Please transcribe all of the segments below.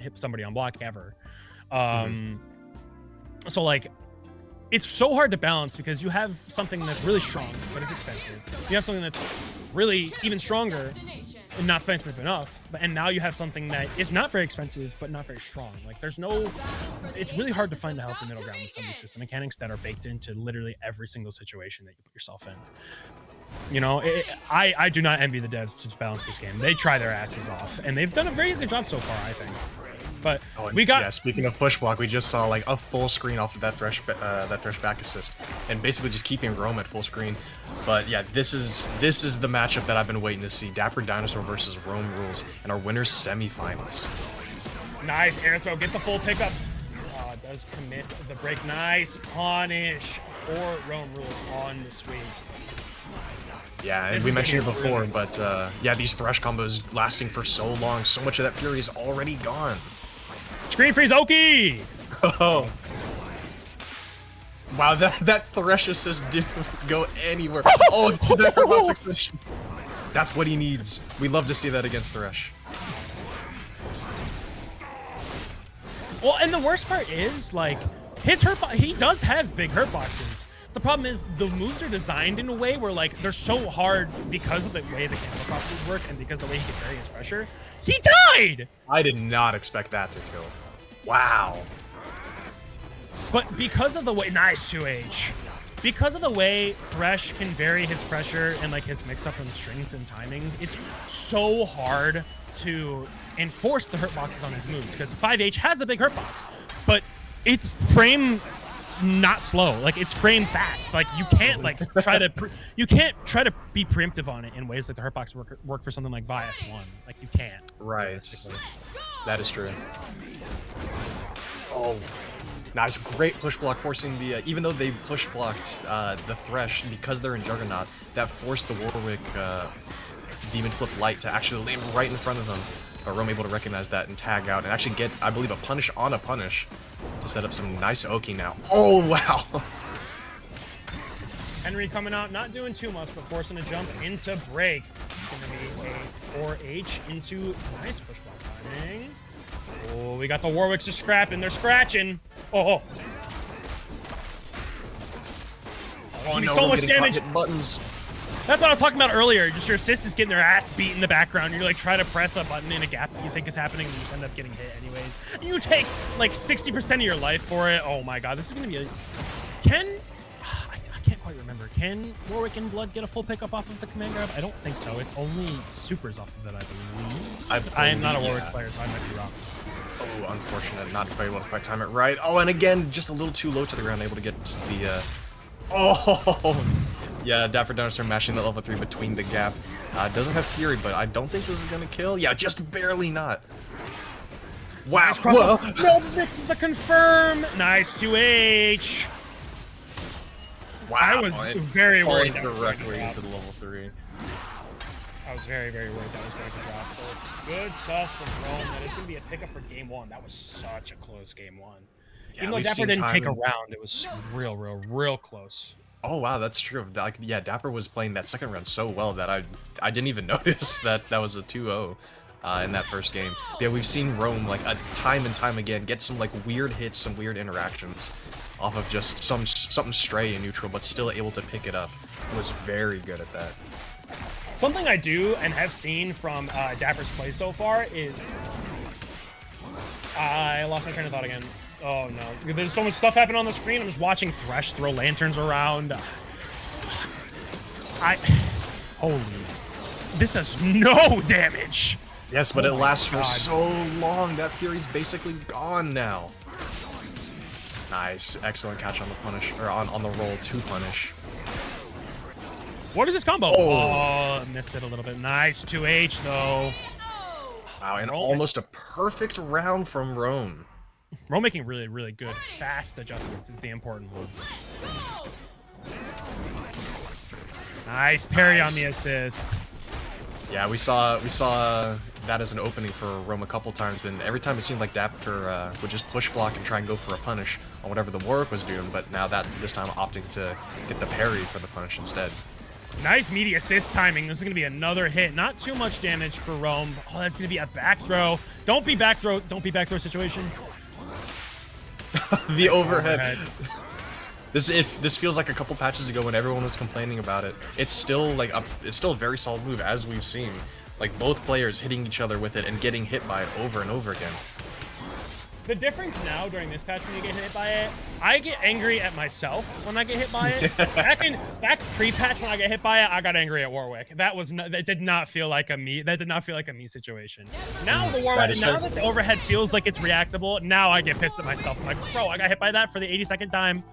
hit somebody on block ever. So like, it's so hard to balance because you have something that's really strong but it's expensive. You have something that's really even stronger and not expensive enough, and now you have something that is not very expensive but not very strong. Like there's no, it's really hard to find a healthy middle ground with some of these system mechanics that are baked into literally every single situation that you put yourself in. You know, I do not envy the devs to balance this game. They try their asses off, and they've done a very good job so far, I think. But we got, yeah. Speaking of push block, we just saw like a full screen off of that thresh back assist, and basically just keeping Rome at full screen. But yeah, this is the matchup that I've been waiting to see: Dapper Dinosaur versus Romerulez in our winners semifinals. Nice air throw, gets a full pickup. Does commit the break. Nice punish for Romerulez on the sweep. Yeah, and we mentioned it before, but yeah, these thresh combos lasting for so long, so much of that fury is already gone. Screen freeze Oki! Oh. Wow, that thresh assist didn't go anywhere. Oh, the Herbox extension. That's what he needs. We love to see that against Thresh. Well, and the worst part is, like, his he does have big hurt boxes. The problem is the moves are designed in a way where, like, they're so hard because of the way the cancel properties work and because of the way he can carry his pressure. He died! I did not expect that to kill. Wow. But because of the way, nice 2H. Because of the way Thresh can vary his pressure and like his mix up in strings and timings, it's so hard to enforce the hurt boxes on his moves because 5H has a big hurt box, but it's frame not slow. Like it's frame fast. Like you can't like try to be preemptive on it in ways like the hurt box work for something like Vias 1. Like you can't. Right. That is true. Oh. Nice, great push block, forcing the, even though they push blocked the Thresh, because they're in Juggernaut, that forced the Warwick Demon Flip Light to actually land right in front of them. Rome able to recognize that and tag out, and actually get, I believe, a punish on a punish to set up some nice Oki now. Oh, wow! Henry coming out, not doing too much, but forcing a jump into break. It's going to be a 4H into nice push block timing. Oh, we got the Warwicks just scrapping. They're scratching. Oh, no, so much damage. Buttons. That's what I was talking about earlier. Just your assist is getting their ass beat in the background. You're like trying to press a button in a gap that you think is happening, and you just end up getting hit anyways. And you take like 60% of your life for it. Oh my god, this is gonna be a. I can't quite remember. Can Warwick and Blood get a full pickup off of the command grab? I don't think so. It's only supers off of it, I believe. I am not a Warwick player, so I might be wrong. Oh, unfortunate. Not very well to quite time it right. Oh, and again, just a little too low to the ground, able to get the, Oh! Yeah, Dapper Dinosaur mashing that level 3 between the gap. Doesn't have Fury, but I don't think this is gonna kill. Yeah, just barely not. Wow! Nice whoa! No, mixes the confirm! Nice 2H! Wow! I was very worried that was directly into the level 3. I was very, very worried that was going to drop. So it's good stuff from Rome. That is going to be a pickup for game 1. That was such a close game 1. Yeah, even though Dapper didn't take a round, it was real close. Oh wow, that's true. Like, yeah, Dapper was playing that second round so well that I didn't even notice that was a 2-0 in that first game. But yeah, we've seen Rome like time and time again get some like weird hits, some weird interactions off of just something stray in neutral, but still able to pick it up. He was very good at that. Something I do and have seen from Dapper's play so far is... I lost my train of thought again. Oh no. There's so much stuff happening on the screen. I'm just watching Thresh throw lanterns around. Holy... This does no damage! Yes, but it lasts for so long. That Fury's basically gone now. Nice. Excellent catch on the punish, or on the roll to punish. What is this combo? Oh, missed it a little bit. Nice 2H though. Wow, and almost a perfect round from Rome. Rome making really good fast adjustments is the important one. Nice parry on the assist. Yeah, we saw that as an opening for Rome a couple times, but every time it seemed like Dapper would just push block and try and go for a punish on whatever the Warwick was doing, but now this time opting to get the parry for the punish instead. Nice meaty assist timing. This is going to be another hit. Not too much damage for Rome. Oh, that's going to be a back throw. Don't be back throw. Don't be back throw situation. The overhead. This feels like a couple patches ago when everyone was complaining about it. It's still like it's still a very solid move, as we've seen. Like both players hitting each other with it and getting hit by it over and over again. The difference now during this patch when you get hit by it, I get angry at myself when I get hit by it. Back pre-patch when I get hit by it, I got angry at Warwick. That did not feel like a me. That did not feel like a me situation. Now the Warwick, now that the overhead feels like it's reactable, now I get pissed at myself. I'm like, bro, I got hit by that for the 82nd time.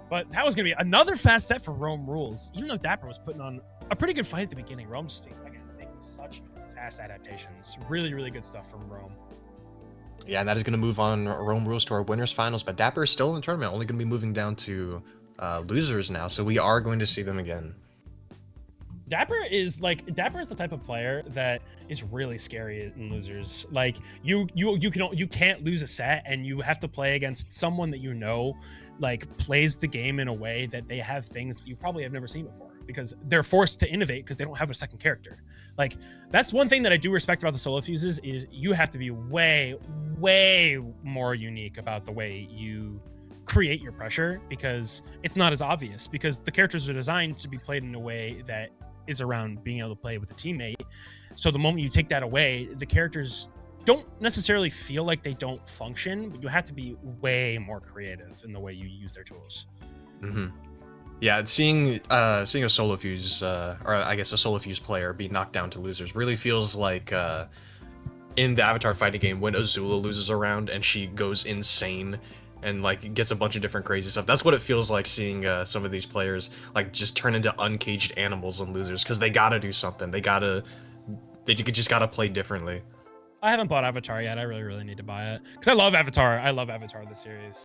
But that was gonna be another fast set for Romerulez. Even though Dapper was putting on a pretty good fight at the beginning, Rome just again making such fast adaptations. Really, really good stuff from Rome. Yeah, and that is going to move on Romerulez to our winners finals, but Dapper is still in the tournament, only going to be moving down to losers now, so we are going to see them again. Dapper is the type of player that is really scary in losers. Like you can't lose a set, and you have to play against someone that you know like plays the game in a way that they have things that you probably have never seen before, because they're forced to innovate because they don't have a second character. Like that's one thing that I do respect about the solo fuses is you have to be way more unique about the way you create your pressure, because it's not as obvious, because the characters are designed to be played in a way that is around being able to play with a teammate. So the moment you take that away, the characters don't necessarily feel like they don't function, but you have to be way more creative in the way you use their tools. Yeah, seeing a solo fuse, or I guess a solo fuse player be knocked down to losers really feels like in the Avatar fighting game when Azula loses a round and she goes insane and like gets a bunch of different crazy stuff. That's what it feels like seeing some of these players like just turn into uncaged animals and losers, because they gotta do something. They just gotta play differently. I haven't bought Avatar yet. I really need to buy it because I love Avatar. I love Avatar the series.